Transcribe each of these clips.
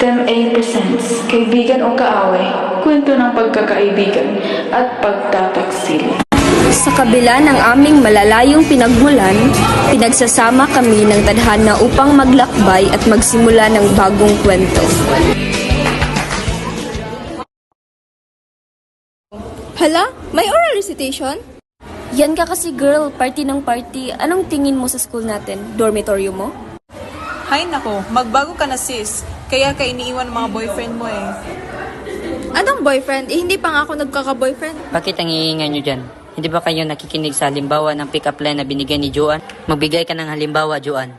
STEM A presents Kaibigan o Kaaway, kwento ng pagkakaibigan at pagtataksili. Sa kabila ng aming malalayong pinagmulan, pinagsasama kami ng tadhana upang maglakbay at magsimula ng bagong kwento. Hala, may oral recitation? Yan ka kasi girl, party ng party. Anong tingin mo sa school natin? Dormitoryo mo? Hay nako, magbago ka na sis. Kaya ka iniiwan ng mga boyfriend mo eh. Anong boyfriend? Hindi pa nga ako nagkaka-boyfriend. Bakit ang iingay nyo dyan? Hindi ba kayo nakikinig sa halimbawa ng pick-up line na binigay ni Joanne? Magbigay ka ng halimbawa, Joanne.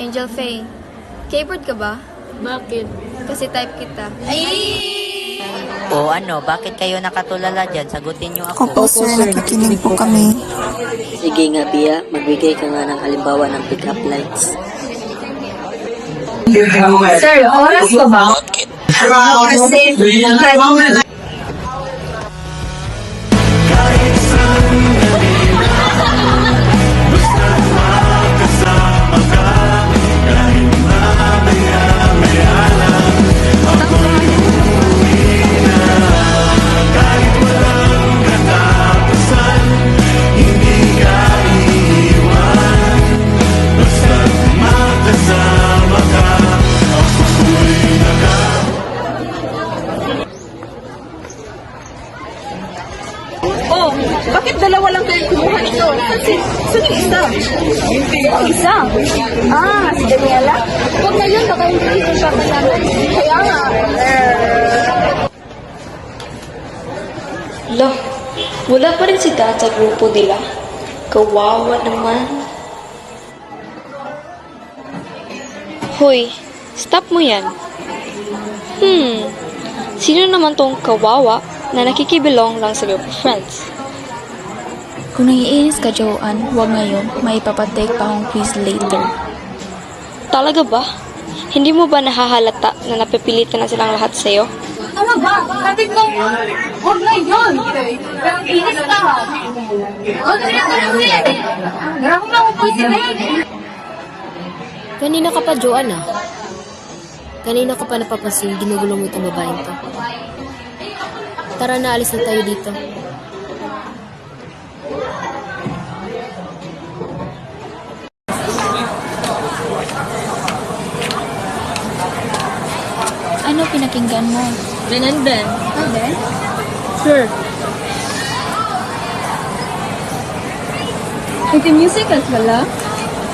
Angel Faye, keyboard ka ba? Bakit? Kasi type kita. O ano, bakit kayo nakatulala dyan? Sagutin nyo ako. Opo, sir. Nakikinig po kami. Sige nga, Pia. Magbigay ka nga ng halimbawa ng pick-up lines. Sir, oras ko ba? Kasi, Oh, bakit dalawa lang kayo kumuha nito? Kasi, saan yung isa? Isa? Si Daniela? Huwag na yun, baka hindi dito siya kailangan. Kaya nga. Lah, wala pa rin si Dad sa grupo nila. Kawawa naman. Hoy, stop mo yan. Sino naman tong kawawa na nakikibilong lang sa group of friends? Kung naiinis ka, Joanne, huwag ngayon. May papatake pa akong quiz later. Talaga ba? Hindi mo ba nahahalata na napipilitan na silang lahat sa'yo? Ano ba? Kapit mo. Huwag na yun. Pero inis ka. Huwag na yun. Garang mo ako po sila. Kanina ka pa, Joanne, Kanina ka pa napapansin, ginugulo mo itong babaeng to. Tara na, alis na tayo dito. Ano pinakinggan mo? Ben and Ben. Ben? Sure. Ito musicals wala?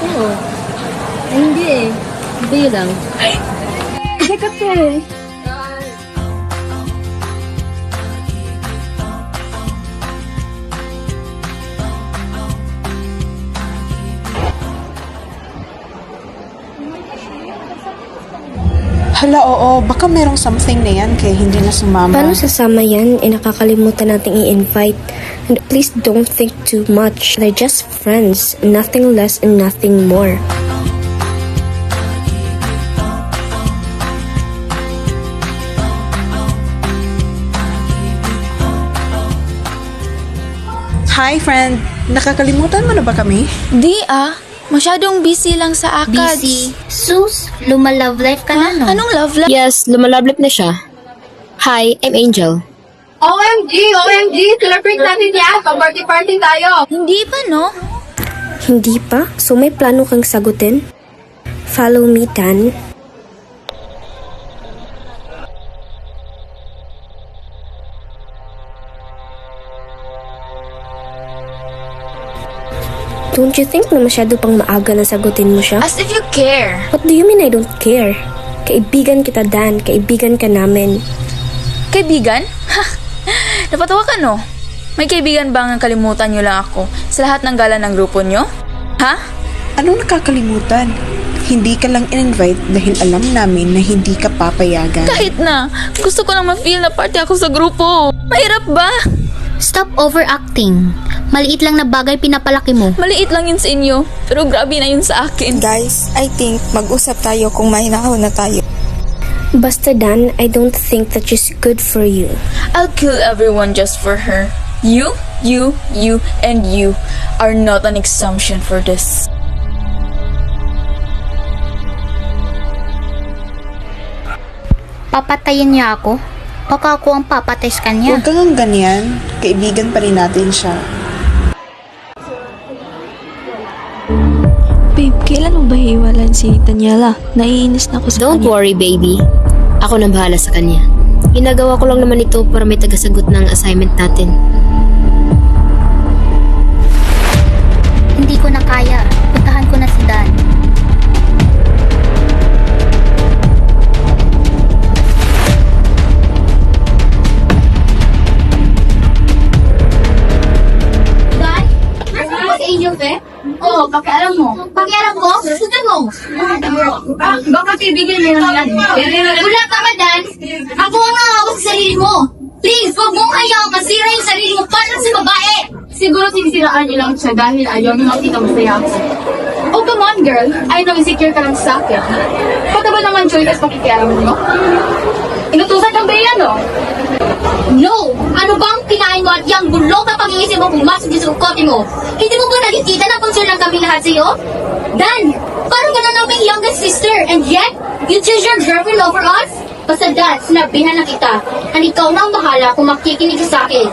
Oo. Ay, hindi eh. Hindi lang. Hindi kasi. Hala, oo. Baka merong something na yan kaya hindi na sumama. Paano sasama yan? Nakakalimutan nating i-invite. And please don't think too much. They're just friends. Nothing less and nothing more. Hi, friend. Nakakalimutan mo na ba kami? Di masyadong busy lang sa ACADS. Busy. Sus, lumalove life ka na, no? Anong love life? Yes, lumalablip na siya. Hi, I'm Angel. OMG! Celebrate natin yan! Pag-party-party tayo! Hindi pa, no? Hindi pa? So may plano kang sagutin? Follow me, Dan. Don't you think na masyado pang maaga na sagutin mo siya? As if you care. What do you mean I don't care? Kaibigan kita, Dan. Kaibigan ka namin. Kaibigan? Ha! Napatawa ka, no? May kaibigan ba ang kalimutan nyo lang ako sa lahat ng gala ng grupo nyo? Ha? Anong nakakalimutan? Hindi ka lang in-invite dahil alam namin na hindi ka papayagan. Kahit na, gusto ko lang ma-feel na party ako sa grupo. Mahirap ba? Stop overacting. Maliit lang na bagay pinapalaki mo. Maliit lang yun sa inyo, pero grabe na yun sa akin. Guys, I think mag-usap tayo kung mahinahon na tayo. Basta, Dan, I don't think that she's good for you. I'll kill everyone just for her. You, and you are not an exemption for this. Papatayin niya ako? Baka ako ang papatay sa kanya. Huwag kang ganyan. Kaibigan pa rin natin siya. Babe, kailan mo ba hiwalan si Daniela? Naiinis na ako sa Don't kanya. worry, baby. Ako nang bahala sa kanya. Ginagawa ko lang naman ito para may tagasagot ng assignment natin. Hindi ko na kaya. Puntahan ko na si Dan. Dan? Ano sa inyo, Fe? Oo, pakialam mo. Pakialam ko? Sundan mo. Baka kaibigan niya lang yan. Wala ka ba, Dan? Ako ang nakakawag sa sarili mo. Please, huwag mong hayaan masira yung sarili mo para sa babae. Siguro sinisiraan niyo lang siya dahil ayaw niyo makita masaya ako. Oh, come on, girl. I know insecure ka lang sa akin. Pata ba naman choices pakikialam niyo? Inutusan kang ba yan, no? No! Ano bang kinain mo at yung bulok na pag-iisip mo pumasok sa sukote mo? Hindi mo ba nakikita na concern lang kami lahat sa'yo? Dan! Parang ka na naming youngest sister and yet, you choose your girlfriend over us? Basta Dan, sinabihan na kita. And ikaw na ang bahala kung makikinig ka sa akin.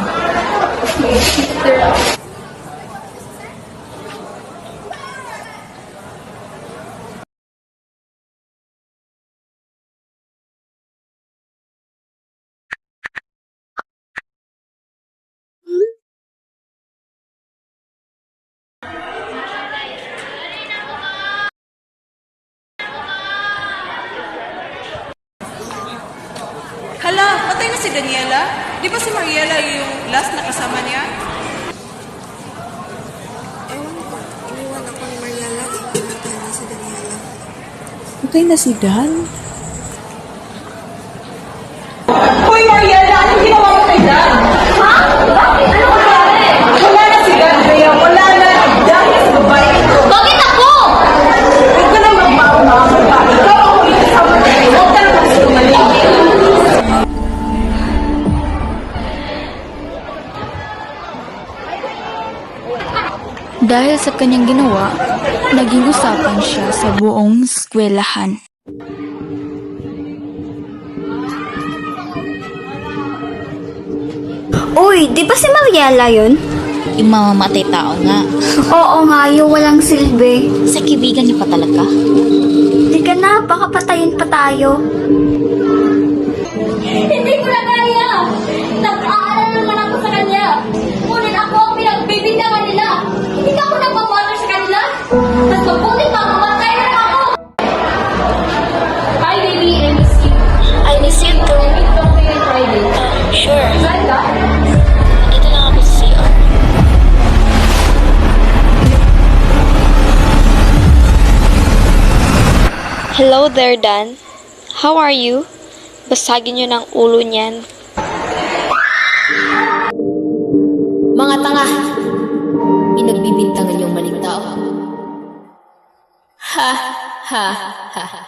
Hala, patay na si Daniela? Di ba si Mariela yung last na kasama niya? Patay na si Dan. Hoy, Mariela! Anong ginawa mo kay Dan? Ha? Bakit? Ano nangyari? Wala na si Dan, Bea. Wala na. Dahil sa babae ito. Bakit ako? Huwag ka na magmamahal pa. Ikaw ang huli kasama niya. Huwag ka na magsinungaling. Dahil sa kanyang ginawa, naging usapan siya sa buong eskwelahan. Uy, di ba si Mariela yun? Yung mamamatay tao nga. Oo nga, yung walang silbi. Sa kaibigan niyo pa talaga. Di ka na, baka patayin pa tayo. Hindi ko na kaya! Nag-aaral naman ako sa kanya! Ngunit ako ang pinagbibintangan nila! Hindi ako nagmamahal sa kanila! At mabuti pa, mamatay na lang ako! Hi, baby! I miss you. I miss you too. Meet ko kayo Friday. Sure. Saan ka? Dito lang ako sa CR. Hello there, Dan. How are you? Basagin niyo ng ulo niyan. Mga tanga! Pinagbibintangan yung maling tao. Ha! Ha! Ha!